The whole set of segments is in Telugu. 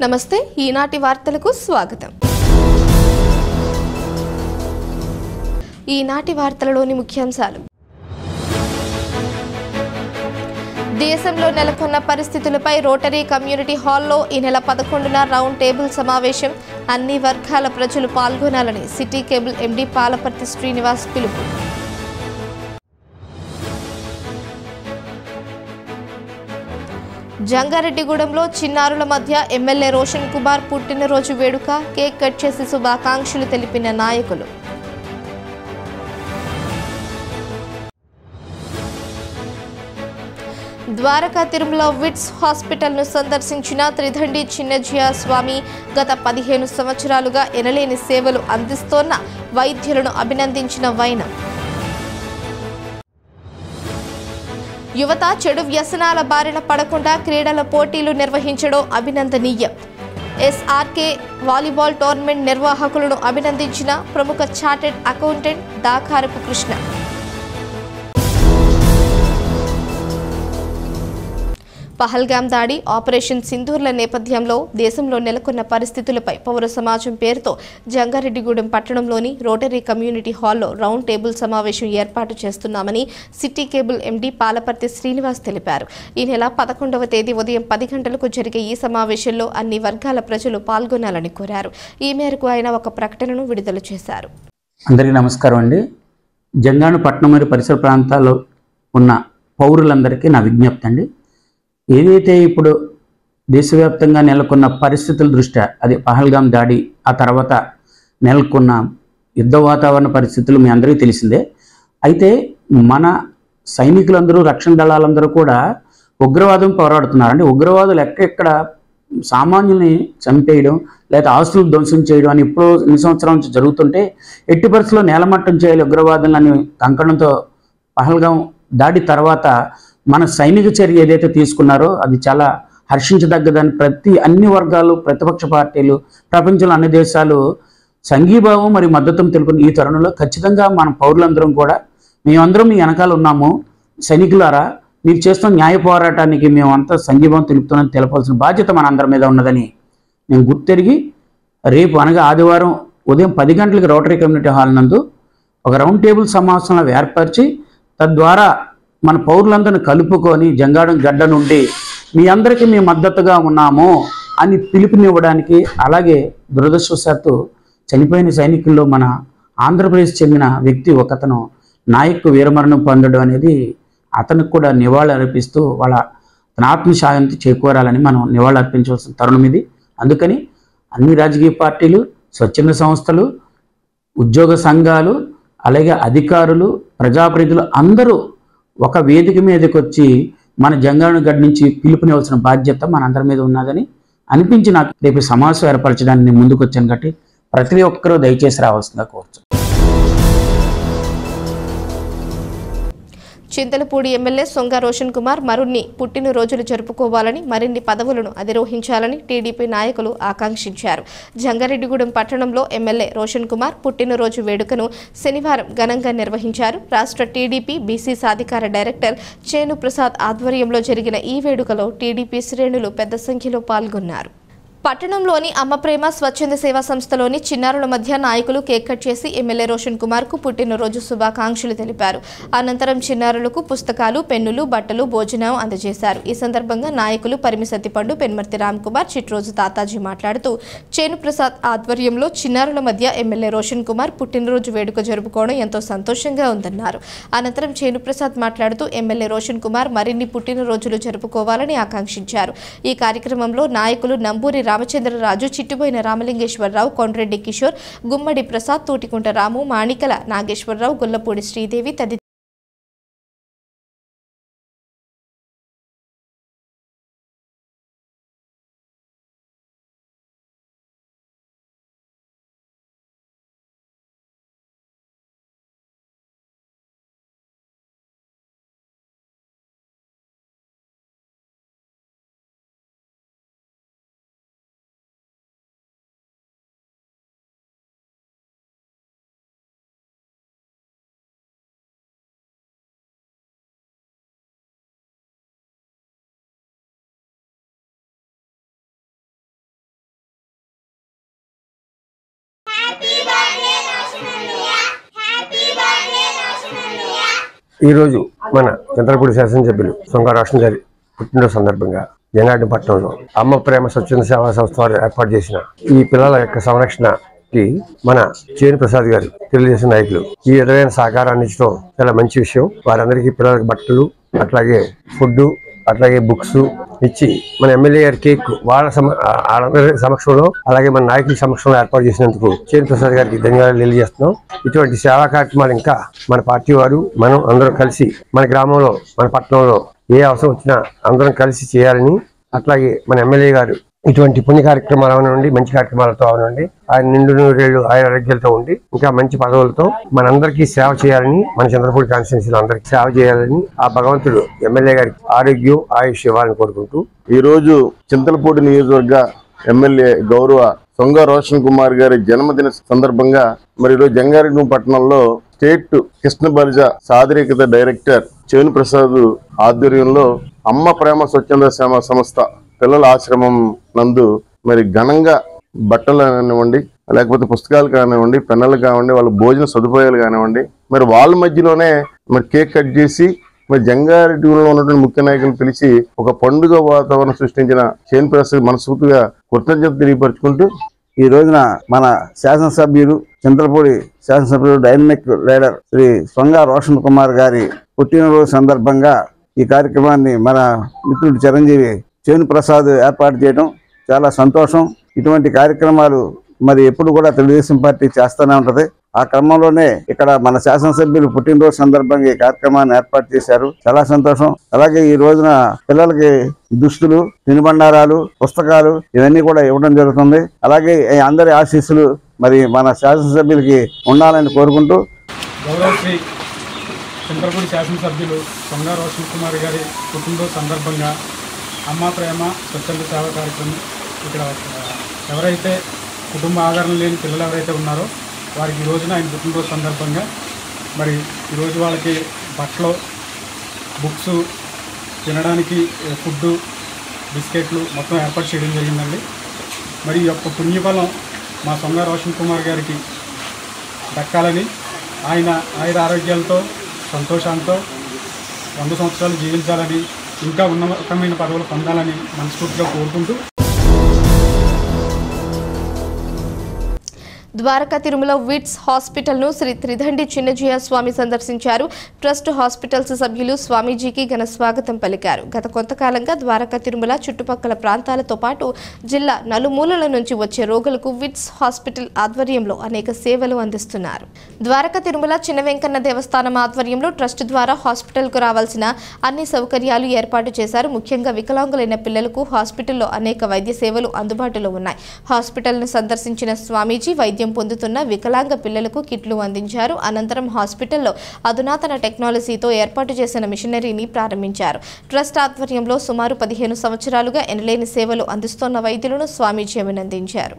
నమస్తే ఈనాటి వార్తలకు స్వాగతం. ఈనాటి వార్తలలోని ముఖ్యాంశాలు. దేశంలో నెలకొన్న పరిస్థితులపై రోటరీ కమ్యూనిటీ హాల్లో ఈ నెల 11న రౌండ్ టేబుల్ సమావేశం. అన్ని వర్గాల ప్రజలు పాల్గొనాలని city cable MD Palaparthi Srinivas పిలుపు. జంగారెడ్డిగూడెంలో చిన్నారుల మధ్య ఎమ్మెల్యే రోషన్ కుమార్ పుట్టినరోజు వేడుక. కేక్ కట్ చేసి శుభాకాంక్షలు తెలిపిన నాయకులు. ద్వారకా తిరుమల విట్స్ హాస్పిటల్ను సందర్శించిన త్రిదండి చిన్నజీయ స్వామి. గత 15 సంవత్సరాలుగా ఎనలేని సేవలు అందిస్తోన్న వైద్యులను అభినందించిన వైనం. యువత చెడు వ్యసనాల బారిన పడకుండా క్రీడల పోటీలు నిర్వహించడం అభినందనీయం. ఎస్ఆర్కే వాలీబాల్ టోర్నమెంట్ నిర్వాహకులను అభినందించిన ప్రముఖ చార్టెడ్ అకౌంటెంట్ దాకారపు కృష్ణ. పహల్గామ్ దాడి, ఆపరేషన్ సింధూర్ల నేపథ్యంలో దేశంలో నెలకొన్న పరిస్థితులపై పౌర సమాజం పేరుతో జంగారెడ్డిగూడెం పట్టణంలోని రోటరీ కమ్యూనిటీ హాల్లో రౌండ్ టేబుల్ సమావేశం ఏర్పాటు చేస్తున్నామని city cable MD Palaparthi Srinivas తెలిపారు. ఈ నెల 11వ తేదీ ఉదయం 10 గంటలకు జరిగే ఈ సమావేశంలో అన్ని వర్గాల ప్రజలు పాల్గొనాలని కోరారు. ఈ మేరకు ఆయన ఒక ప్రకటనను విడుదల చేశారు. అందరికీ నమస్కారం అండి. జంగాను పట్టణం మరియు పరిసర ప్రాంతాల్లో ఉన్న పౌరులందరికీ నా విజ్ఞప్తి అండి. ఏదైతే ఇప్పుడు దేశవ్యాప్తంగా నెలకొన్న పరిస్థితుల దృష్ట్యా, అది పహల్గామ్ దాడి, ఆ తర్వాత నెలకొన్న యుద్ధ వాతావరణ పరిస్థితులు మీ అందరికీ తెలిసిందే. అయితే మన సైనికులందరూ, రక్షణ దళాలందరూ కూడా ఉగ్రవాదం పోరాడుతున్నారండి. ఉగ్రవాదులు ఎక్కడెక్కడ సామాన్యుల్ని చంపేయడం లేదా ఆస్తులు ధ్వంసం చేయడం అని ఇప్పుడు ఎన్ని సంవత్సరాల నుంచి జరుగుతుంటే, ఎట్టి పరిస్థితుల్లో నేలమట్టం చేయాలి ఉగ్రవాదులని కంకణంతో పహల్గామ్ దాడి తర్వాత మన సైనిక చర్య ఏదైతే తీసుకున్నారో అది చాలా హర్షించదగ్గదని అన్ని వర్గాలు, ప్రతిపక్ష పార్టీలు, ప్రపంచంలో అన్ని దేశాలు సంఘీభావం మరియు మద్దతును తెలుపుకున్న ఈ తరుణంలో ఖచ్చితంగా మన పౌరులందరం కూడా మేమందరం మీ వెనకాల ఉన్నాము. సైనికులారా, మీరు చేస్తున్న న్యాయ పోరాటానికి మేమంతా సంఘీభావం తెలుపుతున్నామని తెలపాల్సిన బాధ్యత మన అందరి మీద ఉన్నదని నేను గుర్తెరిగి, రేపు అనగా ఆదివారం ఉదయం 10 గంటలకు రోటరీ కమ్యూనిటీ హాల్ నందు ఒక రౌండ్ టేబుల్ సమావేశంలో ఏర్పరిచి, తద్వారా మన పౌరులందరిని కలుపుకొని జంగాడం గడ్డ నుండి మీ అందరికీ మేము మద్దతుగా ఉన్నాము అని పిలుపునివ్వడానికి, అలాగే దురదృష్టవశాత్తు చనిపోయిన సైనికుల్లో మన ఆంధ్రప్రదేశ్ చెందిన వ్యక్తి ఒకతను నాయక్ వీరమరణం పొందడం అనేది అతనికి కూడా నివాళి అర్పిస్తూ వాళ్ళ తన ఆత్మశాంతి చేకూరాలని మనం నివాళి అర్పించవలసిన తరుణం ఇది. అందుకని అన్ని రాజకీయ పార్టీలు, స్వచ్ఛంద సంస్థలు, ఉద్యోగ సంఘాలు, అలాగే అధికారులు, ప్రజాప్రతినిధులు అందరూ ఒక వేదిక మీదకి వచ్చి మన జంగాను గడ్డ నుంచి పిలుపునివ్వాల్సిన బాధ్యత మనందరి మీద ఉన్నదని అనిపించి నాకు రేపు సమావేశం ఏర్పరచడానికి నేను ముందుకు వచ్చాను. కాబట్టి ప్రతి ఒక్కరూ దయచేసి రావాల్సిందిగా కోరుచు. చింతలపూడి ఎమ్మెల్యే సొంగ రోషన్ కుమార్ మరిన్ని పుట్టినరోజులు జరుపుకోవాలని, మరిన్ని పదవులను అధిరోహించాలని టీడీపీ నాయకులు ఆకాంక్షించారు. జంగారెడ్డిగూడెం పట్టణంలో ఎమ్మెల్యే రోషన్ కుమార్ పుట్టినరోజు వేడుకను శనివారం ఘనంగా నిర్వహించారు. రాష్ట్ర టీడీపీ బీసీ సాధికార డైరెక్టర్ చేను ప్రసాద్ ఆధ్వర్యంలో జరిగిన ఈ వేడుకలో టీడీపీ శ్రేణులు పెద్ద సంఖ్యలో పాల్గొన్నారు. పట్టణంలోని అమ్మ ప్రేమ స్వచ్ఛంద సేవా సంస్థలోని చిన్నారుల మధ్య నాయకులు కేక్ కట్ చేసి ఎమ్మెల్యే రోషన్ కుమార్ కు పుట్టినరోజు శుభాకాంక్షలు తెలిపారు. అనంతరం చిన్నారులకు పుస్తకాలు, పెన్నులు, బట్టలు, భోజనం అందజేశారు. ఈ సందర్భంగా నాయకులు పరిమి సత్తిపండు, పెన్మర్తి రామ్ కుమార్, చిట్రోజు తాతాజీ మాట్లాడుతూ, చేను ప్రసాద్ ఆధ్వర్యంలో చిన్నారుల మధ్య ఎమ్మెల్యే రోషన్ కుమార్ పుట్టినరోజు వేడుక జరుపుకోవడం ఎంతో సంతోషంగా ఉందన్నారు. అనంతరం చేను ప్రసాద్ మాట్లాడుతూ ఎమ్మెల్యే రోషన్ కుమార్ మరిన్ని పుట్టినరోజులు జరుపుకోవాలని ఆకాంక్షించారు. ఈ కార్యక్రమంలో నాయకులు నంబూరి రామచంద్రరాజు, చిట్టుబోయిన రామలింగేశ్వరరావు, కొండ్రెడ్డి కిషోర్, గుమ్మడి ప్రసాద్, తూటికుంట రాము, మాణికల నాగేశ్వరరావు, గొల్లపూడి శ్రీదేవి తదితరులు ఈరోజు మన చంద్రపూడి శాసనసభ్యులు సొంగ రోషన్ గారి పుట్టినరోజు సందర్భంగా జంగారెడ్డి పట్టణంలో అమ్మ ప్రేమ స్వచ్ఛంద సేవా సంస్థ వారు ఏర్పాటు చేసిన ఈ పిల్లల యొక్క సంరక్షణకి మన చేను ప్రసాద్ గారు తెలుగుదేశం నాయకులు ఈ విధమైన సహకారాన్ని ఇచ్చడం చాలా మంచి విషయం. వారందరికీ పిల్లలకి బట్టలు, అట్లాగే ఫుడ్, అట్లాగే బుక్స్ ఇచ్చి మన ఎమ్మెల్యే గారి కేక్ వాళ్ళందరి సమక్షంలో, అలాగే మన నాయకుల సమక్షంలో ఏర్పాటు చేసినందుకు చేను ప్రసాద్ గారికి ధన్యవాదాలు తెలియజేస్తున్నాం. ఇటువంటి సేవా కార్యక్రమాలు ఇంకా మన పార్టీ వారు మనం అందరం కలిసి మన గ్రామంలో, మన పట్టణంలో ఏ అవసరం వచ్చినా అందరం కలిసి చేయాలని, అట్లాగే మన ఎమ్మెల్యే గారు ఇటువంటి పుణ్య కార్యక్రమాలు అవనండి, మంచి కార్యక్రమాలతో అవనండి, ఆయన నిండు నూరేళ్లు ఆయన ఆరోగ్యాలతో ఉండి ఇంకా మంచి పదవులతో మనందరికీ సేవ చేయాలని, మన చంద్రపూడి కాన్స్టిట్యున్సీలో అందరికీ సేవ చేయాలని ఆ భగవంతుడు ఎమ్మెల్యే గారికి ఆరోగ్యం, ఆయుష్ ఇవ్వాలని కోరుకుంటూ ఈ రోజు చింతలపూడి నియోజకవర్గ ఎమ్మెల్యే గౌరవ సొంగ రోషన్ కుమార్ గారి జన్మదిన సందర్భంగా మరి ఈరోజు జంగారెడ్డి పట్టణంలో స్టేట్ కృష్ణ బలిజ సాదరికత డైరెక్టర్ చేను ప్రసాద్ ఆధ్వర్యంలో అమ్మ ప్రేమ స్వచ్ఛంద సేవా సంస్థ పిల్లల ఆశ్రమం నందు మరి ఘనంగా బట్టలు కానివ్వండి, లేకపోతే పుస్తకాలు కానివ్వండి, పెన్నులు కానివ్వండి, వాళ్ళ భోజన సదుపాయాలు కానివ్వండి, మరి వాళ్ళ మధ్యలోనే మరి కేక్ కట్ చేసి మరి జంగారెడ్డిలో ఉన్నటువంటి ముఖ్య నాయకులను పిలిచి ఒక పండుగ వాతావరణం సృష్టించిన చేను ప్రసాద్ మనస్ఫూర్తిగా కృతజ్ఞత తెలియపరుచుకుంటూ ఈ రోజున మన శాసనసభ్యులు చింతలపూడి శాసనసభ్యులు డైనమిక్ లీడర్ శ్రీ సొంగ రోషన్ కుమార్ గారి పుట్టినరోజు సందర్భంగా ఈ కార్యక్రమాన్ని మన మిత్రుడు చిరంజీవి చేను ప్రసాద్ ఏర్పాటు చేయడం చాలా సంతోషం. ఇటువంటి కార్యక్రమాలు మరి ఎప్పుడు కూడా తెలుగుదేశం పార్టీ చేస్తూనే ఉంటది. ఆ క్రమంలోనే ఇక్కడ మన శాసనసభ్యులు పుట్టినరోజు సందర్భంగా ఈ కార్యక్రమాన్ని ఏర్పాటు చేశారు. చాలా సంతోషం. అలాగే ఈ రోజున పిల్లలకి దుస్తులు, తినుబండారాలు, పుస్తకాలు ఇవన్నీ కూడా ఇవ్వడం జరుగుతుంది. అలాగే అందరి ఆశీస్సులు మరి మన శాసనసభ్యులకి ఉండాలని కోరుకుంటూ గౌరవశ్రీ చంద్రపూడి శాసనసభ్యులు సొంగ రోషన్ కుమార్ గారి పుట్టినరోజు సందర్భంగా అమ్మ ప్రేమ స్వచ్ఛంద సేవా కార్యక్రమం ఇక్కడ ఎవరైతే కుటుంబ ఆదరణ లేని పిల్లలు ఎవరైతే ఉన్నారో వారికి ఈ రోజున ఆయన పుట్టినరోజు సందర్భంగా మరి ఈరోజు వాళ్ళకి బట్టలు, బుక్స్, తినడానికి ఫుడ్డు, బిస్కెట్లు మొత్తం ఏర్పాటు చేయడం జరిగిందండి. మరి ఈ యొక్క పుణ్యఫలం మా సొంగ రోషన్ కుమార్ గారికి దక్కాలని, ఆయన ఆరోగ్యాలతో సంతోషంతో 100 సంవత్సరాలు జీవించాలని, ఇంకా ఉన్నతమైన పదవులు పొందాలని మనస్ఫూర్తిగా కోరుకుంటూ ద్వారకా తిరుమల విట్స్ హాస్పిటల్ను శ్రీ త్రిదండి చిన్నజీయ స్వామి సందర్శించారు. ట్రస్ట్ హాస్పిటల్స్ సభ్యులు స్వామీజీకి ఘన స్వాగతం పలికారు. గత కొంతకాలంగా ద్వారకా తిరుమల చుట్టుపక్కల ప్రాంతాలతో పాటు జిల్లా నలుమూలల నుంచి వచ్చే రోగులకు విట్స్ హాస్పిటల్ ఆధ్వర్యంలో అనేక సేవలు అందిస్తున్నారు. ద్వారకా తిరుమల చిన్న వెంకన్న దేవస్థానం ఆధ్వర్యంలో ట్రస్ట్ ద్వారా హాస్పిటల్కు రావాల్సిన అన్ని సౌకర్యాలు ఏర్పాటు చేశారు. ముఖ్యంగా వికలాంగులైన పిల్లలకు హాస్పిటల్లో అనేక వైద్య సేవలు అందుబాటులో ఉన్నాయి. హాస్పిటల్ను సందర్శించిన స్వామీజీ వైద్యం పొందుతున్న వికలాంగ పిల్లలకు కిట్లు అందించారు. అనంతరం హాస్పిటల్లో అధునాతన టెక్నాలజీతో ఏర్పాటు చేసిన మిషనరీని ప్రారంభించారు. ట్రస్ట్ ఆధ్వర్యంలో సుమారు 15 సంవత్సరాలుగా ఎనలేని సేవలు అందిస్తున్న వైద్యులను స్వామీజీ అభినందించారు.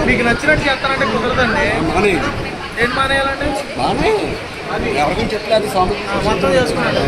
మీకు నచ్చినట్టు చేస్తారంటే ఏంటి మానేయాలంటే ఎవరికైనా చెప్పలేదు మొత్తం చేసుకున్నాడు.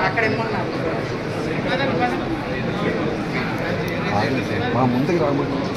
అక్కడ ఏమన్నారు మా ముందుకు రాబోతుంది.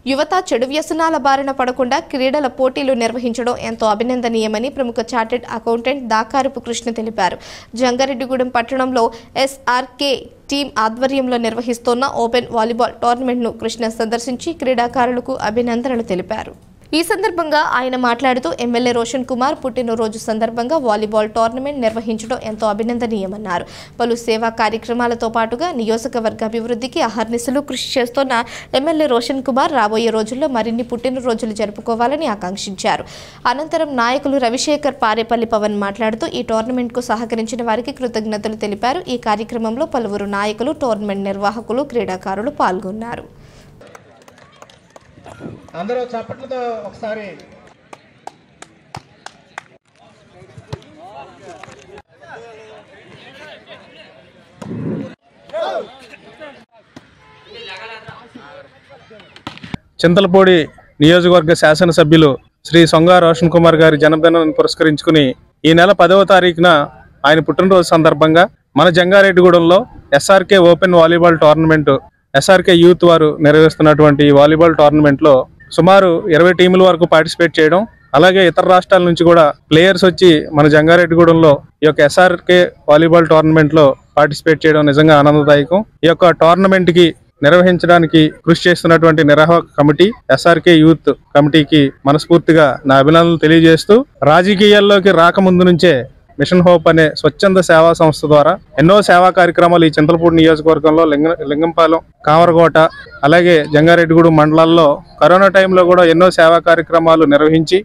యువత చెడు వ్యసనాల బారిన పడకుండా క్రీడల పోటీలు నిర్వహించడం ఎంతో అభినందనీయమని ప్రముఖ చార్టెడ్ అకౌంటెంట్ దాకారపు కృష్ణ తెలిపారు. జంగారెడ్డిగూడెం పట్టణంలో ఎస్ఆర్కే టీం ఆధ్వర్యంలో నిర్వహిస్తోన్న ఓపెన్ వాలీబాల్ టోర్నమెంట్ను కృష్ణ సందర్శించి క్రీడాకారులకు అభినందనలు తెలిపారు. ఈ సందర్భంగా ఆయన మాట్లాడుతూ ఎమ్మెల్యే రోషన్ కుమార్ పుట్టినరోజు సందర్భంగా వాలీబాల్ టోర్నమెంట్ నిర్వహించడం ఎంతో అభినందనీయమన్నారు. పలు సేవా కార్యక్రమాలతో పాటుగా నియోజకవర్గ అభివృద్ధికి అహర్నిశలు కృషి చేస్తున్న ఎమ్మెల్యే రోషన్ కుమార్ రాబోయే రోజుల్లో మరిన్ని పుట్టినరోజులు జరుపుకోవాలని ఆకాంక్షించారు. అనంతరం నాయకులు రవిశేఖర్ పారేపల్లి పవన్ మాట్లాడుతూ ఈ టోర్నమెంట్కు సహకరించిన వారికి కృతజ్ఞతలు తెలిపారు. ఈ కార్యక్రమంలో పలువురు నాయకులు, టోర్నమెంట్ నిర్వాహకులు, క్రీడాకారులు పాల్గొన్నారు. అందరూ చప్పట్లతో ఒకసారి చింతలపూడి నియోజకవర్గ శాసనసభ్యులు శ్రీ సొంగా రోషన్ కుమార్ గారి జన్మదినాన్ని పురస్కరించుకుని ఈ నెల 10వ తారీఖున ఆయన పుట్టినరోజు సందర్భంగా మన జంగారెడ్డిగూడెంలో SRK open volleyball tournament SRK youth వారు నిర్వహిస్తున్నటువంటి వాలీబాల్ టోర్నమెంట్లో సుమారు 20 టీముల వరకు పార్టిసిపేట్ చేయడం, అలాగే ఇతర రాష్ట్రాల నుంచి కూడా ప్లేయర్స్ వచ్చి మన జంగారెడ్డిగూడెంలో ఈ యొక్క ఎస్ఆర్కే వాలీబాల్ టోర్నమెంట్లో పార్టిసిపేట్ చేయడం నిజంగా ఆనందదాయకం. ఈ యొక్క టోర్నమెంట్కి నిర్వహించడానికి కృషి చేస్తున్నటువంటి నిర్వాహక కమిటీ ఎస్ఆర్కే యూత్ కమిటీకి మనస్ఫూర్తిగా నా అభినందనలు తెలియజేస్తూ, రాజకీయాల్లోకి రాకముందు నుంచే మిషన్ హోప్ అనే స్వచ్ఛంద సేవా సంస్థ ద్వారా ఎన్నో సేవా కార్యక్రమాలు ఈ చింతలపూడి నియోజకవర్గంలో లింగంపాలెం, కామరకోట, అలాగే జంగారెడ్డిగూడెం మండలాల్లో కరోనా టైంలో కూడా ఎన్నో సేవా కార్యక్రమాలు నిర్వహించి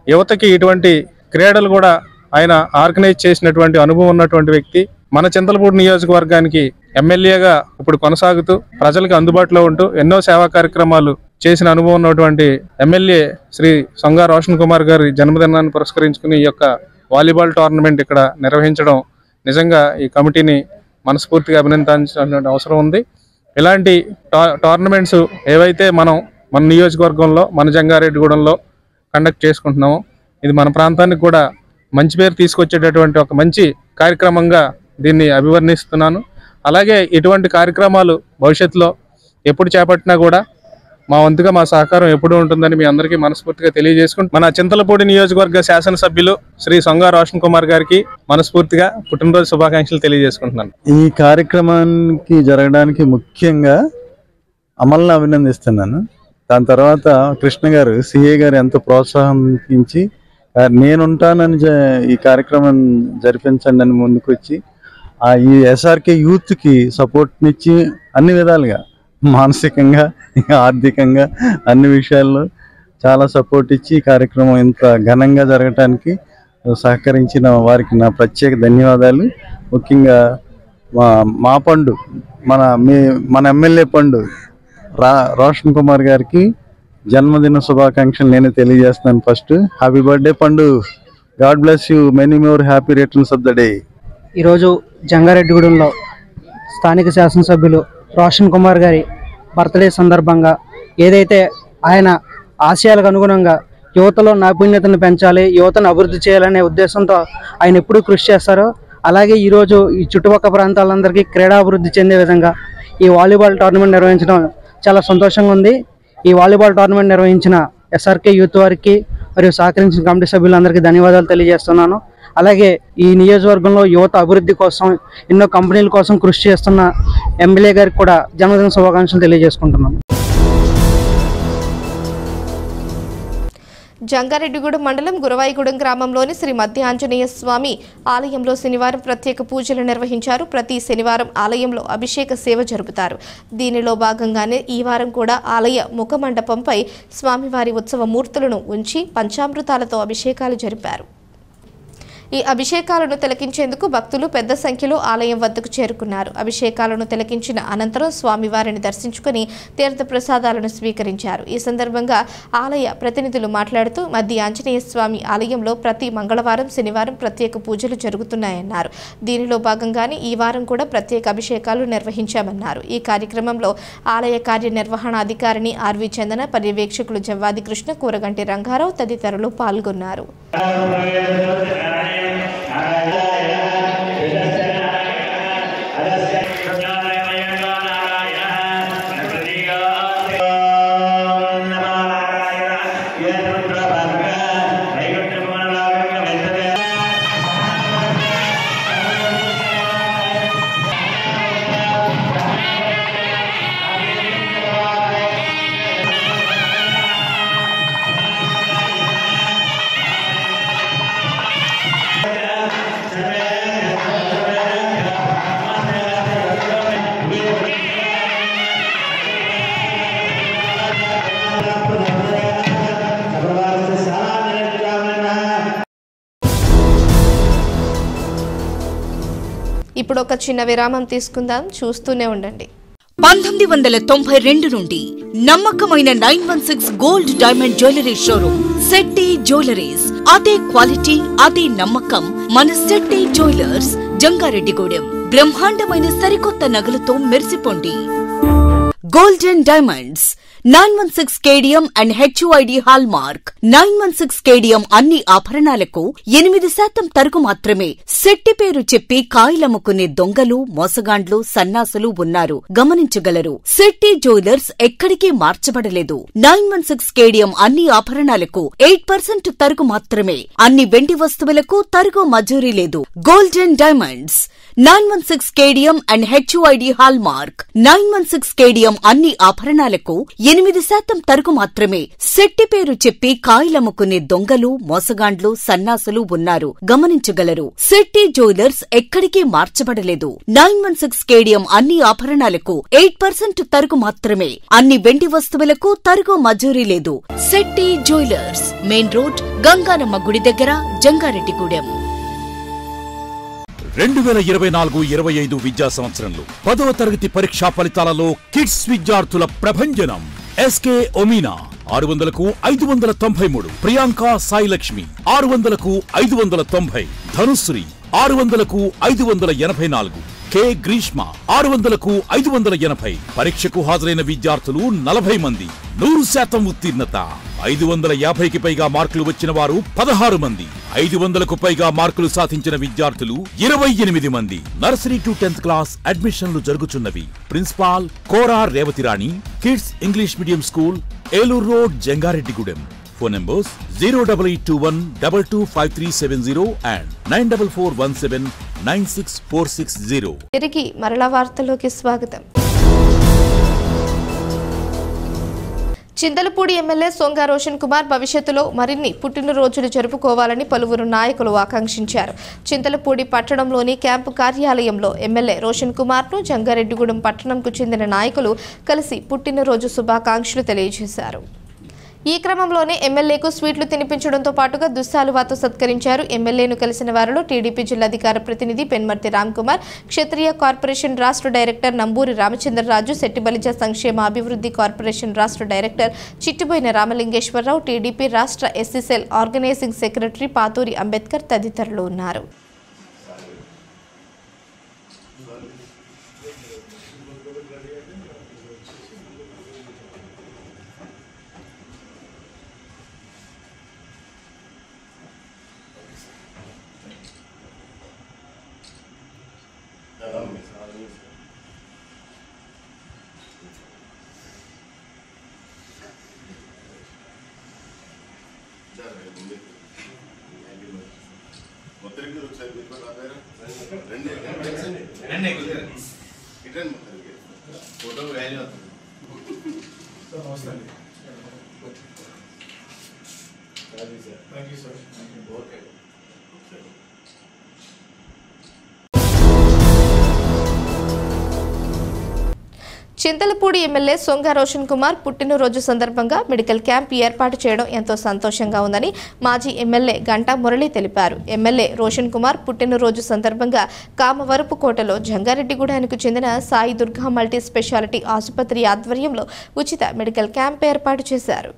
యువతకి ఇటువంటి క్రీడలు కూడా ఆయన ఆర్గనైజ్ చేసినటువంటి అనుభవం ఉన్నటువంటి వ్యక్తి. మన చింతలపూడి నియోజకవర్గానికి ఎమ్మెల్యేగా ఇప్పుడు కొనసాగుతూ ప్రజలకు అందుబాటులో ఉంటూ ఎన్నో సేవా కార్యక్రమాలు చేసిన అనుభవం ఉన్నటువంటి ఎమ్మెల్యే శ్రీ సొంగా రోషన్ కుమార్ గారి జన్మదినాన్ని పురస్కరించుకుని ఈ యొక్క వాలీబాల్ టోర్నమెంట్ ఇక్కడ నిర్వహించడం నిజంగా ఈ కమిటీని మనస్ఫూర్తిగా అభినందించాల్సిన అవసరం ఉంది. ఇలాంటి టోర్నమెంట్స్ ఏవైతే మన నియోజకవర్గంలో, మన జంగారెడ్డిగూడెంలో కండక్ట్ చేసుకుంటున్నామో ఇది మన ప్రాంతానికి కూడా మంచి పేరు తీసుకొచ్చేటటువంటి ఒక మంచి కార్యక్రమంగా దీన్ని అభివర్ణిస్తున్నాను. అలాగే ఇటువంటి కార్యక్రమాలు భవిష్యత్తులో ఎప్పుడు చేపట్టినా కూడా మా వంతుగా మా సహకారం ఎప్పుడూ ఉంటుందని మీ అందరికీ మనస్ఫూర్తిగా తెలియజేసుకుంటూ మన చింతలపూడి నియోజకవర్గ శాసనసభ్యులు శ్రీ సొంగా రోషన్ కుమార్ గారికి మనస్ఫూర్తిగా పుట్టినరోజు శుభాకాంక్షలు తెలియజేసుకుంటున్నాను. ఈ కార్యక్రమానికి జరగడానికి ముఖ్యంగా అమల్ని అభినందిస్తున్నాను. దాని తర్వాత కృష్ణ గారు, సిఏ గారు ఎంతో ప్రోత్సాహించి నేనుంటానని ఈ కార్యక్రమం జరిపించండి అని ముందుకు వచ్చి ఈ ఎస్ఆర్కే యూత్కి సపోర్ట్నిచ్చి అన్ని విధాలుగా మానసికంగా, ఆర్థికంగా అన్ని విషయాల్లో చాలా సపోర్ట్ ఇచ్చి ఈ కార్యక్రమం ఇంత ఘనంగా జరగటానికి సహకరించిన వారికి నా ప్రత్యేక ధన్యవాదాలు. ముఖ్యంగా మా పండు, మన ఎమ్మెల్యే పండు రోషన్ కుమార్ గారికి జన్మదిన శుభాకాంక్షలు నేను తెలియజేస్తున్నాను. ఫస్ట్ హ్యాపీ బర్త్డే పండు, God bless you, many more happy returns of the day. ఈరోజు జంగారెడ్డిగూడెంలో స్థానిక శాసనసభ్యులు రోషన్ కుమార్ గారి బర్త్డే సందర్భంగా ఏదైతే ఆయన ఆశయాలకు అనుగుణంగా యువతలో నైపుణ్యతను పెంచాలి, యువతను అభివృద్ధి చేయాలనే ఉద్దేశంతో ఆయన ఎప్పుడూ కృషి చేస్తారో, అలాగే ఈరోజు ఈ చుట్టుపక్కల ప్రాంతాలందరికీ క్రీడాభివృద్ధి చెందే విధంగా ఈ వాలీబాల్ టోర్నమెంట్ నిర్వహించడం చాలా సంతోషంగా ఉంది. ఈ వాలీబాల్ టోర్నమెంట్ నిర్వహించిన ఎస్ఆర్కే యూత్ వారికి, మరియు సహకరించిన కమిటీ సభ్యులందరికీ ధన్యవాదాలు తెలియజేస్తున్నాను. అలాగే ఈ నియోజకవర్గంలో యువత అభివృద్ధి కోసం ఎన్నో కంపెనీల కోసం కృషి చేస్తున్న ఎమ్మెల్యే గారికి కూడా జన్మదిన శుభాకాంక్షలు తెలియజేసుకుంటున్నాను. జంగారెడ్డిగూడెం మండలం గురవాయిగూడెం గ్రామంలోని శ్రీ మధ్య ఆంజనేయ స్వామి ఆలయంలో శనివారం ప్రత్యేక పూజలు నిర్వహించారు. ప్రతి శనివారం ఆలయంలో అభిషేక సేవ జరుపుతారు. దీనిలో భాగంగానే ఈ వారం కూడా ఆలయ ముఖ మండపంపై స్వామివారి ఉత్సవ మూర్తులను ఉంచి పంచామృతాలతో అభిషేకాలు జరిపారు. ఈ అభిషేకాలను తిలకించేందుకు భక్తులు పెద్ద సంఖ్యలో ఆలయం వద్దకు చేరుకున్నారు. అభిషేకాలను తిలకించిన అనంతరం స్వామివారిని దర్శించుకుని తీర్థ ప్రసాదాలను స్వీకరించారు. ఈ సందర్భంగా ఆలయ ప్రతినిధులు మాట్లాడుతూ మధ్య ఆంజనేయ స్వామి ఆలయంలో ప్రతి మంగళవారం, శనివారం ప్రత్యేక పూజలు జరుగుతున్నాయన్నారు. దీనిలో భాగంగానే ఈ వారం కూడా ప్రత్యేక అభిషేకాలు నిర్వహించామన్నారు. ఈ కార్యక్రమంలో ఆలయ కార్యనిర్వహణాధికారిని ఆర్వి చందన, పర్యవేక్షకులు జవ్వాది కృష్ణ, కూరగంటి రంగారావు తదితరులు పాల్గొన్నారు. ఇప్పుడు ఒక చిన్న విరామం తీసుకుందాం, చూస్తూనే ఉండండి. 1992 నుండి నమ్మకమైన 916 gold diamond jewellery showroom Shetty jewelleries. అదే క్వాలిటీ, అదే నమ్మకం మన శెట్టి జ్యువెలర్స్, జంగారెడ్డిగూడెం. బ్రహ్మాండమైన సరికొత్త నగలతో మెరిసిపోండి. Golden diamonds 916 cadmium and HUID hallmark. 916 cadmium అన్ని ఆభరణాలకు 8% తరుగు మాత్రమే. శెట్టి పేరు చెప్పి కాయలమ్ముకునే దొంగలు, మోసగాండ్లు, సన్నాసులు ఉన్నారు, గమనించగలరు. శెట్టి జ్యువెలర్స్ ఎక్కడికి మార్చబడలేదు. 916 కేడియం అన్ని ఆభరణాలకు 8% తరుగు మాత్రమే. అన్ని వెండి వస్తువులకు తరుగు మజూరీ లేదు. Golden diamonds 916 cadmium and HUID hallmark. 916 cadmium అన్ని ఆభరణాలకు 8% తరుగు మాత్రమే. శెట్టి పేరు చెప్పి కాయలమ్ముకునే దొంగలు, మోసగాండ్లు, సన్నాసులు ఉన్నారు, గమనించగలరు. శెట్టి జ్యువెలర్స్ ఎక్కడికి మార్చబడలేదు. 916 కేడియం అన్ని ఆభరణాలకు 8% తరుగు మాత్రమే. అన్ని వెండి వస్తువులకు తరుగు మజూరీ లేదు. Shetty jewellers, main road, Ganganamma గుడి దగ్గర, జంగారెడ్డిగూడెం. 2024-25 విద్యా సంవత్సరంలో 10వ తరగతి పరీక్షా ఫలితాలలో కిడ్స్ విద్యార్థుల ప్రభంజనం. SK ఒమీనా 600కు 593, Priyanka Sai Lakshmi 600కు 590, Dhanushree 600కు 584, K Greeshma 600కు 580. పరీక్షకు హాజరైన విద్యార్థులు 40 మంది. 100% ఉత్తీర్ణత. 550కి పైగా మార్కులు వచ్చిన వారు 16 మంది. 500కు పైగా మార్కులు సాధించిన విద్యార్థులు 28 మంది. నర్సరీ టు 10th క్లాస్ అడ్మిషన్లు జరుగుతున్నవి. Principal Kora Revathirani, kids English medium school, Eluru road, Jangareddygudem. Phone numbers 08821225370 and 9417964660. తిరిగి మరలా వార్తల్లోకి స్వాగతం. చింతలపూడి ఎమ్మెల్యే సొంగ రోషన్ కుమార్ భవిష్యత్తులో మరిన్ని పుట్టినరోజులు జరుపుకోవాలని పలువురు నాయకులు ఆకాంక్షించారు. చింతలపూడి పట్టణంలోని క్యాంపు కార్యాలయంలో ఎమ్మెల్యే రోషన్ కుమార్ను జంగారెడ్డిగూడెం పట్టణంకు చెందిన నాయకులు కలిసి పుట్టినరోజు శుభాకాంక్షలు తెలియజేశారు. ఈ క్రమంలోనే ఎమ్మెల్యేకు స్వీట్లు తినిపించడంతో పాటుగా దుస్సాలువాతో సత్కరించారు. ఎమ్మెల్యేను కలిసిన వారిలో టీడీపీ జిల్లా అధికార ప్రతినిధి పెన్మర్తి రామ్ కుమార్, క్షత్రియ కార్పొరేషన్ రాష్ట్ర డైరెక్టర్ నంబూరి రామచంద్రరాజు, శెట్టిబలిజ సంక్షేమ అభివృద్ధి కార్పొరేషన్ రాష్ట్ర డైరెక్టర్ చిట్టిబోయిన రామలింగేశ్వరరావు, టీడీపీ రాష్ట్ర SCCL organizing secretary Pathuri Ambedkar తదితరులు ఉన్నారు. Photo value thank you sir. Okay. Chintalapudi MLA Songa Roshan Kumar పుట్టినరోజు సందర్భంగా మెడికల్ క్యాంప్ ఏర్పాటు చేయడం ఎంతో సంతోషంగా ఉందని మాజీ ఎమ్మెల్యే గంటా మురళి తెలిపారు. ఎమ్మెల్యే రోషన్ కుమార్ పుట్టినరోజు సందర్భంగా కామవరపుకోటలో జంగారెడ్డిగూడెనికి చెందిన సాయి దుర్గా మల్టీ స్పెషాలిటీ ఆసుపత్రి ఆధ్వర్యంలో ఉచిత మెడికల్ క్యాంప్ ఏర్పాటు చేశారు.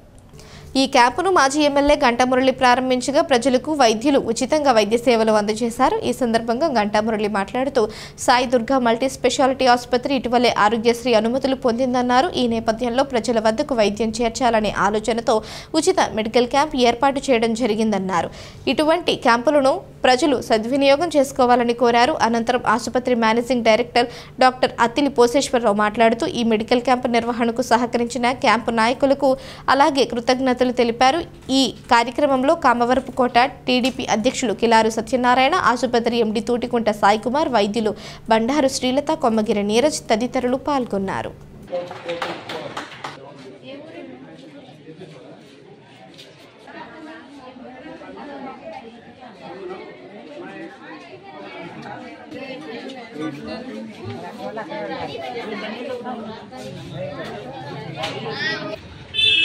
ఈ క్యాంపును మాజీ ఎమ్మెల్యే గంటా మురళి ప్రారంభించగా ప్రజలకు వైద్యులు ఉచితంగా వైద్య సేవలు అందజేశారు. ఈ సందర్భంగా గంటా మురళి మాట్లాడుతూ సాయి దుర్గా మల్టీ స్పెషాలిటీ ఆసుపత్రి ఇటీవలే ఆరోగ్యశ్రీ అనుమతులు పొందిందన్నారు. ఈ నేపథ్యంలో ప్రజల వద్దకు వైద్యం చేర్చాలనే ఆలోచనతో ఉచిత మెడికల్ క్యాంప్ ఏర్పాటు చేయడం జరిగిందన్నారు. ఇటువంటి క్యాంపులను ప్రజలు సద్వినియోగం చేసుకోవాలని కోరారు. అనంతరం ఆసుపత్రి managing director doctor Attili Poseswararao మాట్లాడుతూ ఈ మెడికల్ క్యాంపు నిర్వహణకు సహకరించిన క్యాంపు నాయకులకు అలాగే కృతజ్ఞతలు తెలిపారు. ఈ కార్యక్రమంలో కామవరపుకోట టీడీపీ అధ్యక్షులు కిలారు సత్యనారాయణ, ఆసుపత్రి ఎండీ తూటికుంట సాయి కుమార్, వైద్యులు బండారు శ్రీలత, కొమ్మగిరి నీరజ్ తదితరులు పాల్గొన్నారు.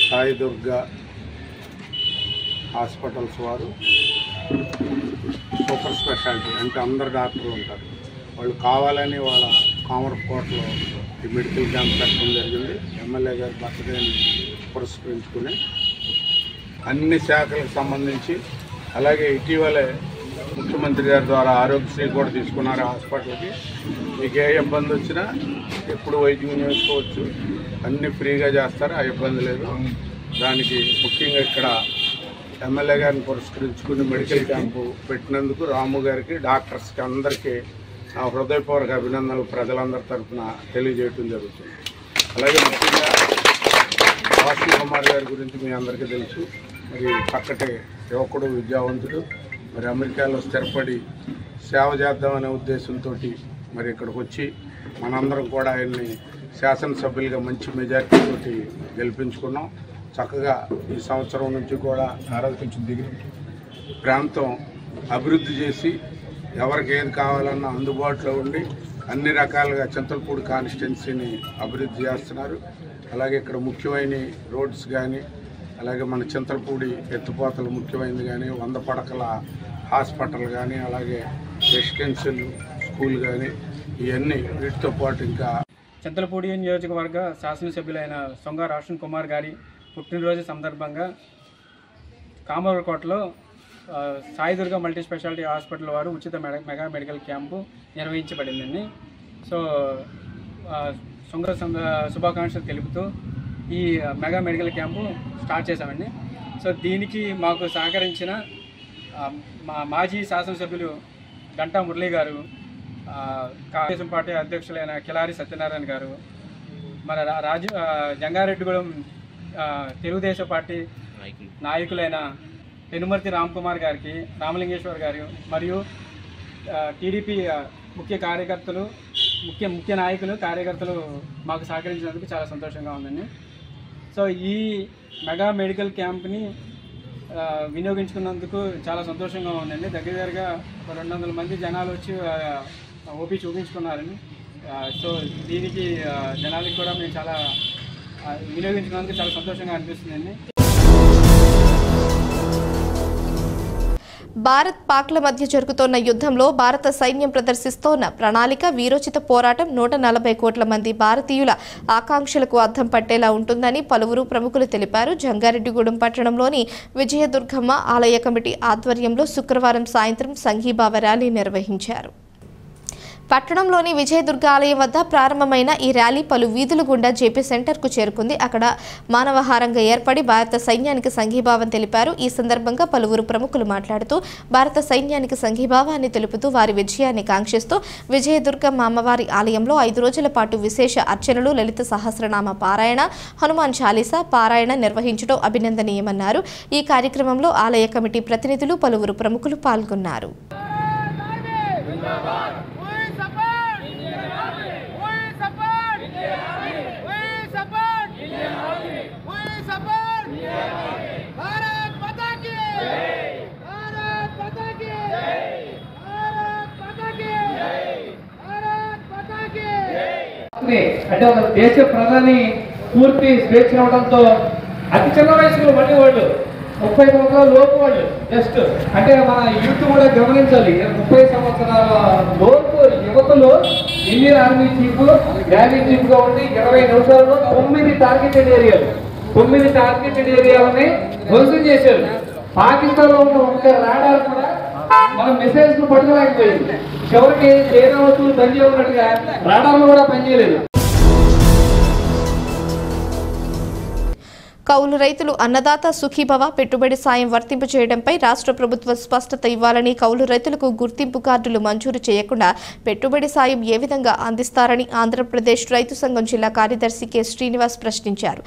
సాయి దుర్గా హాస్పిటల్స్ వారు సూపర్ స్పెషాలిటీ అంటే అందరు డాక్టర్లు ఉంటారు. వాళ్ళు కావాలని వాళ్ళ కామర్కోటలో ఈ మెడికల్ క్యాంప్ పెట్టడం జరిగింది. ఎమ్మెల్యే గారి బర్త్డేని పురస్కరించుకుని అన్ని శాఖలకు సంబంధించి, అలాగే ఇటీవలే ముఖ్యమంత్రి గారి ద్వారా ఆరోగ్యశ్రీ కూడా తీసుకున్నారు. హాస్పిటల్కి మీకు ఏ ఇబ్బంది వచ్చినా ఎప్పుడు వైద్యం వినియోగించుకోవచ్చు, అన్నీ ఫ్రీగా చేస్తారు, ఆ ఇబ్బంది లేదు. దానికి ముఖ్యంగా ఇక్కడ ఎమ్మెల్యే గారిని పురస్కరించుకుని మెడికల్ క్యాంపు పెట్టినందుకు రాము గారికి, డాక్టర్స్కి అందరికీ హృదయపూర్వక అభినందనలు ప్రజలందరి తరఫున తెలియజేయటం జరుగుతుంది. అలాగే ముఖ్యంగా రోషన్ కుమార్ గారి గురించి మీ అందరికీ తెలుసు. మరి చక్కటి యువకుడు, విద్యావంతుడు, మరి అమెరికాలో స్థిరపడి సేవ చేద్దామనే ఉద్దేశంతో మరి ఇక్కడికి వచ్చి మనందరం కూడా ఆయన్ని శాసనసభ్యులుగా మంచి మెజార్టీతోటి గెలిపించుకున్నాం. చక్కగా ఈ సంవత్సరం నుంచి కూడా ప్రాంతం అభివృద్ధి చేసి ఎవరికి ఏది కావాలన్నా అందుబాటులో ఉండి అన్ని రకాలుగా చింతలపూడి కాన్స్టిట్యున్సీని అభివృద్ధి చేస్తున్నారు. అలాగే ఇక్కడ ముఖ్యమైన రోడ్స్ కానీ, అలాగే మన చింతలపూడి ఎత్తుపోతలు ముఖ్యమైనది కానీ, 100 పడకల హాస్పిటల్ కానీ, అలాగే రెసిడెన్షియల్ స్కూల్ కానీ, ఇవన్నీ వీటితో పాటు ఇంకా చింతలపూడి నియోజకవర్గ శాసనసభ్యులైన సొంగ రోషన్ కుమార్ గారి పుట్టినరోజు సందర్భంగా కామవరకోటలో Sai Durga multi speciality hospital వారు ఉచిత మెగా మెడికల్ క్యాంపు నిర్వహించబడిందండి. సో సొంగ శుభాకాంక్షలు తెలుపుతూ ఈ మెగా మెడికల్ క్యాంపు స్టార్ట్ చేశామండి. సో దీనికి మాకు సహకరించిన మా మాజీ శాసనసభ్యులు గంటా మురళి గారు, కాంగ్రెస్ పార్టీ అధ్యక్షులైన కిలారి సత్యనారాయణ గారు, మన జంగారెడ్డిగూడెం తెలుగుదేశం పార్టీ నాయకులైన పెనుమర్తి రామ్ కుమార్ గారికి, రామలింగేశ్వర్ గారు, మరియు టీడీపీ ముఖ్య కార్యకర్తలు, ముఖ్య నాయకులు, కార్యకర్తలు మాకు సహకరించినందుకు చాలా సంతోషంగా ఉందండి. సో ఈ మెగా మెడికల్ క్యాంప్ని వినియోగించుకున్నందుకు చాలా సంతోషంగా ఉందండి. దగ్గరగా 200 మంది జనాలు వచ్చి ఓపీ చూపించుకున్నారని. సో దీనికి జనాలకి కూడా మేము చాలా వినియోగించుకున్నందుకు చాలా సంతోషంగా అనిపిస్తుందండి. భారత్ పాక్ల మధ్య జరుగుతోన్న యుద్ధంలో భారత సైన్యం ప్రదర్శిస్తోన్న ప్రణాళిక, వీరోచిత పోరాటం 140 కోట్ల మంది భారతీయుల ఆకాంక్షలకు అద్దం పట్టేలా ఉంటుందని పలువురు ప్రముఖులు తెలిపారు. జంగారెడ్డిగూడెం పట్టణంలోని విజయదుర్గమ్మ ఆలయ కమిటీ ఆధ్వర్యంలో శుక్రవారం సాయంత్రం సంఘీభావ ర్యాలీ నిర్వహించారు. పట్టణంలోని విజయదుర్గ ఆలయం వద్ద ప్రారంభమైన ఈ ర్యాలీ పలు వీధుల గుండా జేపీ సెంటర్కు చేరుకుంది. అక్కడ మానవహారంగా ఏర్పడి భారత సైన్యానికి సంఘీభావం తెలిపారు. ఈ సందర్భంగా పలువురు ప్రముఖులు మాట్లాడుతూ భారత సైన్యానికి సంఘీభావాన్ని తెలుపుతూ వారి విజయాన్ని కాంక్షిస్తూ విజయదుర్గమ్మ అమ్మవారి ఆలయంలో 5 రోజుల పాటు విశేష అర్చనలు, లలిత సహస్రనామ పారాయణ, హనుమాన్ చాలీసా పారాయణ నిర్వహించడం అభినందనీయమన్నారు. ఈ కార్యక్రమంలో ఆలయ కమిటీ ప్రతినిధులు, పలువురు ప్రముఖులు పాల్గొన్నారు. అంటే ఒక దేశ ప్రధాని పూర్తి స్వేచ్ఛ అవడంతో అతి చిన్న వయసులో మళ్ళీ వాళ్ళు 30 సంవత్సరాల లోపు వాళ్ళు జస్ట్ అంటే మన యూత్ కూడా గమనించాలి. 30 సంవత్సరాల లోపు యువతలో Indian army chief navy chief గా ఉండి 20 నిమిషాల్లో 9 టార్గెటెడ్ ఏరియాలని ధ్వంసం చేశారు. పాకిస్తాన్ లో ఉన్న ఒక్క రాడార్ కూడా మన మిసైల్స్ ను పట్టుకోలేకపోయింది. చివరికి చైనావతు దంజి ఉన్నట్టుగా రాడార్లు కూడా పనిచేయలేదు. కౌలు రైతులు అన్నదాత సుఖీభవ పెట్టుబడి సాయం వర్తింపు చేయడంపై రాష్ట్ర ప్రభుత్వం స్పష్టత ఇవ్వాలని, కౌలు రైతులకు గుర్తింపు కార్డులు మంజూరు చేయకుండా పెట్టుబడి సాయం ఏ విధంగా అందిస్తారని ఆంధ్రప్రదేశ్ రైతు సంఘం జిల్లా కార్యదర్శి కె శ్రీనివాస్ ప్రశ్నించారు.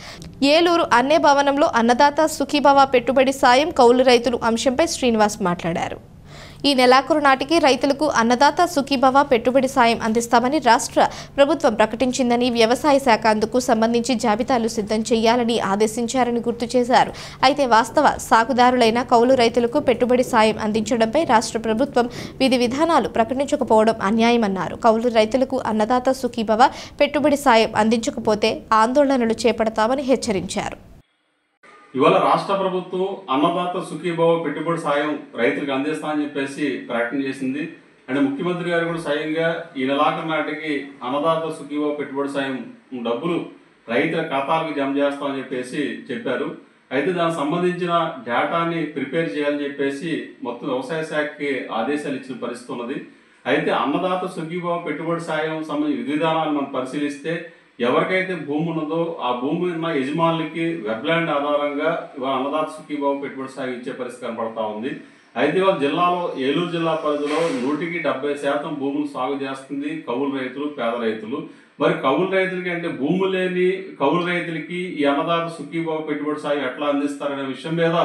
ఏలూరు అన్నే భవనంలో అన్నదాత సుఖీభవ పెట్టుబడి సాయం కౌలు రైతులు అంశంపై శ్రీనివాస్ మాట్లాడారు. ఈ నెలాఖరు నాటికి రైతులకు అన్నదాత సుఖీభవ పెట్టుబడి సాయం అందిస్తామని రాష్ట్ర ప్రభుత్వం ప్రకటించిందని, వ్యవసాయ శాఖ అందుకు సంబంధించి జాబితాలు సిద్ధం చేయాలని ఆదేశించారని గుర్తు చేశారు. అయితే వాస్తవ సాగుదారులైన కౌలు రైతులకు పెట్టుబడి సాయం అందించడంపై రాష్ట్ర ప్రభుత్వం విధి విధానాలు ప్రకటించకపోవడం అన్యాయమన్నారు. కౌలు రైతులకు అన్నదాత సుఖీభవ పెట్టుబడి సాయం అందించకపోతే ఆందోళనలు చేపడతామని హెచ్చరించారు. ఇవాళ రాష్ట్ర ప్రభుత్వం అన్నదాత సుఖీభవ పెట్టుబడి సాయం రైతులకు అందిస్తామని చెప్పేసి ప్రకటన చేసింది. అంటే ముఖ్యమంత్రి గారు కూడా స్వయంగా ఈ నెలాఖరు నాటికి అన్నదాత సుఖీభవ పెట్టుబడి సాయం డబ్బులు రైతుల ఖాతాలకు జమ చేస్తామని చెప్పేసి చెప్పారు. అయితే దానికి సంబంధించిన డేటాని ప్రిపేర్ చేయాలని చెప్పేసి మొత్తం వ్యవసాయ శాఖకి ఆదేశాలు ఇచ్చిన పరిస్థితి ఉన్నది. అయితే అన్నదాత సుఖీభవ పెట్టుబడి సాయం సంబంధించిన విధి విధానాలు మనం పరిశీలిస్తే ఎవరికైతే భూమి ఉన్నదో ఆ భూమి ఉన్న యజమానులకి వెబ్లాండ్ ఆధారంగా ఇవాళ అన్నదాత సుఖీభవ పెట్టుబడి సాయం ఇచ్చే పరిస్థితి కనపడతా ఉంది. అయితే ఇవాళ జిల్లాలో ఏలూరు జిల్లా పరిధిలో 100% భూములు సాగు చేస్తుంది కౌలు రైతులు, పేద రైతులు. మరి కౌలు రైతులకి అంటే భూమి లేని కౌలు రైతులకి ఈ అన్నదాత సుఖీభవ పెట్టుబడి సాయం ఎట్లా అందిస్తారనే విషయం మీద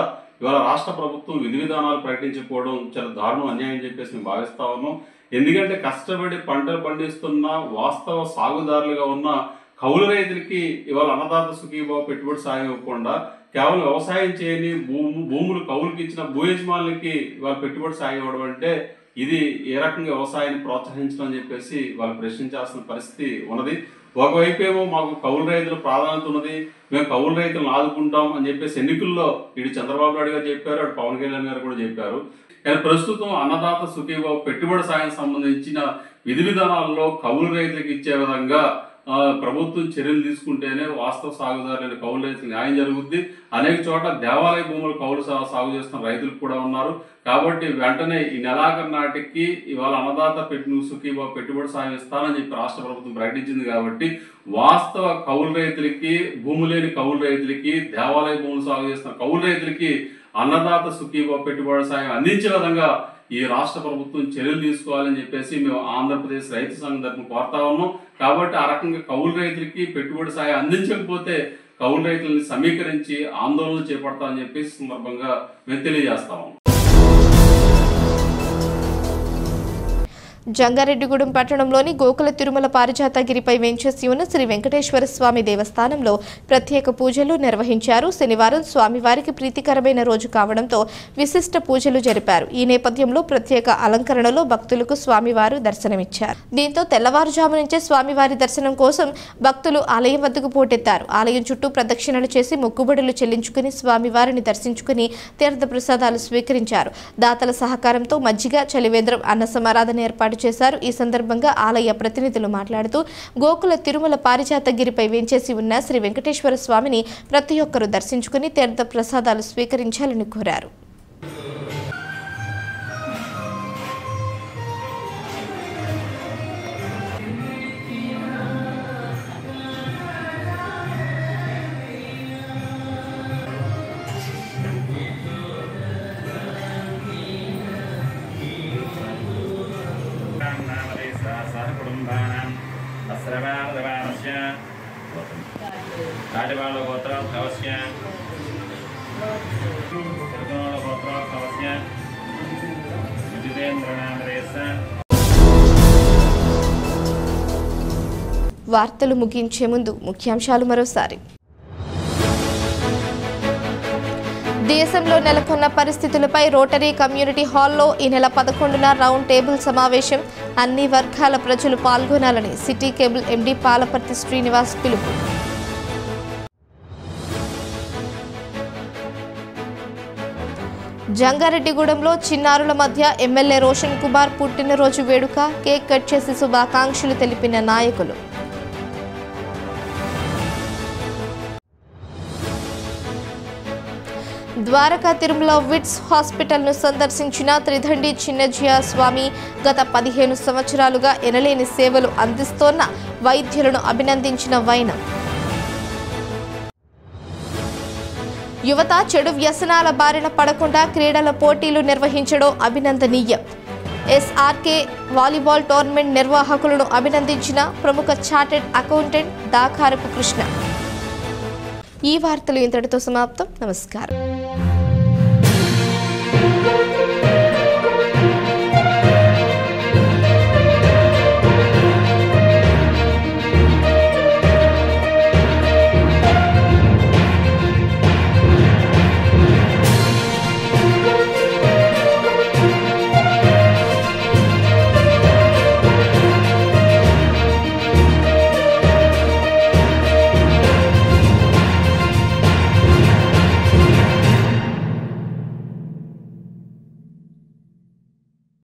ఇవాళ రాష్ట్ర ప్రభుత్వం విధి విధానాలు ప్రకటించకపోవడం చాలా దారుణం, అన్యాయం చెప్పేసి మేము భావిస్తా ఉన్నాం. ఎందుకంటే కష్టపడి పంటలు పండిస్తున్న వాస్తవ సాగుదారులుగా ఉన్న కౌలు రైతులకి ఇవాళ అన్నదాత సుఖీభవ పెట్టుబడి సాయం ఇవ్వకుండా కేవలం వ్యవసాయం చేయని భూములు కౌలుకి ఇచ్చిన భూ యజమానులకి ఇవాళ పెట్టుబడి సాయం ఇవ్వడం అంటే ఇది ఏ రకంగా వ్యవసాయాన్ని ప్రోత్సహించడం అని చెప్పేసి వాళ్ళు ప్రశ్నించాల్సిన పరిస్థితి ఉన్నది. ఒకవైపు ఏమో మాకు కౌలు రైతుల ప్రాధాన్యత ఉన్నది, మేము కౌలు రైతులను ఆదుకుంటాం అని చెప్పేసి ఎన్నికల్లో ఇటు చంద్రబాబు నాయుడు గారు చెప్పారు, అటు పవన్ కళ్యాణ్ గారు కూడా చెప్పారు. కానీ ప్రస్తుతం అన్నదాత సుఖీభవ పెట్టుబడి సాయం సంబంధించిన విధి విధానాల్లో కౌలు రైతులకు ఇచ్చే విధంగా ప్రభుత్వం చర్యలు తీసుకుంటేనే వాస్తవ సాగుదారులైన కౌలు రైతులకు న్యాయం జరుగుద్ది. అనేక చోట్ల దేవాలయ భూములు కౌలు సాగు చేస్తున్న రైతులు కూడా ఉన్నారు. కాబట్టి వెంటనే ఈ నెలాఖరు నాటికి ఇవాళ అన్నదాత సుఖీభవ పెట్టుబడి సాయం ఇస్తానని చెప్పి రాష్ట్ర ప్రభుత్వం ప్రకటించింది. కాబట్టి వాస్తవ కౌలు రైతులకి, భూమి లేని కౌలు రైతులకి, దేవాలయ భూములు సాగు చేస్తున్న కౌలు రైతులకి అన్నదాత సుఖీభవ పెట్టుబడి సాయం అందించే విధంగా ఈ రాష్ట్ర ప్రభుత్వం చర్యలు తీసుకోవాలని చెప్పేసి మేము ఆంధ్రప్రదేశ్ రైతు సంఘం తరఫున కోరుతా ఉన్నాం. కాబట్టి ఆ రకంగా కౌలు రైతులకి పెట్టుబడి సాయం అందించకపోతే కౌలు రైతులని సమీకరించి ఆందోళనలు చేపడతామని చెప్పేసి సందర్భంగా మేము తెలియజేస్తాము. జంగారెడ్డిగూడెం పట్టణంలోని గోకుల తిరుమల పారిజాతగిరిపై వెంచేసి ఉన్న శ్రీ వెంకటేశ్వర స్వామి దేవస్థానంలో ప్రత్యేక పూజలు నిర్వహించారు. శనివారం స్వామివారికి ప్రీతికరమైన రోజు కావడంతో విశిష్ట పూజలు జరిపారు. ఈ నేపథ్యంలో ప్రత్యేక అలంకరణలో భక్తులకు స్వామివారు దర్శనమిచ్చారు. దీంతో తెల్లవారుజాము నుంచే స్వామివారి దర్శనం కోసం భక్తులు ఆలయం వద్దకు పోటెత్తారు. ఆలయం చుట్టూ ప్రదక్షిణలు చేసి మొక్కుబడులు చెల్లించుకుని స్వామివారిని దర్శించుకుని తీర్థ ప్రసాదాలు స్వీకరించారు. దాతల సహకారంతో మజ్జిగ, చలివేంద్రం, అన్న సమారాధన ఏర్పాటు చేశారు. ఈ సందర్భంగా ఆలయ ప్రతినిధులు మాట్లాడుతూ గోకుల తిరుమల పారిజాతగిరిపై వేంచేసి ఉన్న శ్రీ వెంకటేశ్వర స్వామిని ప్రతి ఒక్కరూ దర్శించుకుని తీర్థ ప్రసాదాలు స్వీకరించాలని కోరారు. కుటుంబానాం అస్రవాదవానస్య రాజబాల గోత్రోద్భవస్య దుర్గోళ గోత్రోద్భవస్య విజితేంద్రనామరేస్య. వార్తలు ముగించే ముందు ముఖ్యాంశాలు మరోసారి. దేశంలో నెలకొన్న పరిస్థితులపై రోటరీ కమ్యూనిటీ హాల్లో ఈ నెల 11న రౌండ్ టేబుల్ సమావేశం. అన్ని వర్గాల ప్రజలు పాల్గొనాలని city cable MD Palaparthi Srinivas పిలుపు. జంగారెడ్డిగూడెంలో చిన్నారుల మధ్య ఎమ్మెల్యే రోషన్ కుమార్ పుట్టినరోజు వేడుక. కేక్ కట్ చేసి శుభాకాంక్షలు తెలిపిన నాయకులు. ద్వారకా తిరుమల విట్స్ హాస్పిటల్ను సందర్శించిన త్రిదండి చిన్నజీయ స్వామి. గత 15 సంవత్సరాలుగా ఎనలేని సేవలు అందిస్తోన్న వైద్యులను అభినందించిన వైనం. యువత చెడు వ్యసనాల బారిన పడకుండా క్రీడల పోటీలు నిర్వహించడం అభినందనీయం. ఎస్ఆర్కే వాలీబాల్ టోర్నమెంట్ నిర్వాహకులను అభినందించిన ప్రముఖ చార్టెడ్ అకౌంటెంట్ దాకారపు కృష్ణ. ఈ వార్తలు ఇంతటితో సమాప్తం. నమస్కారం.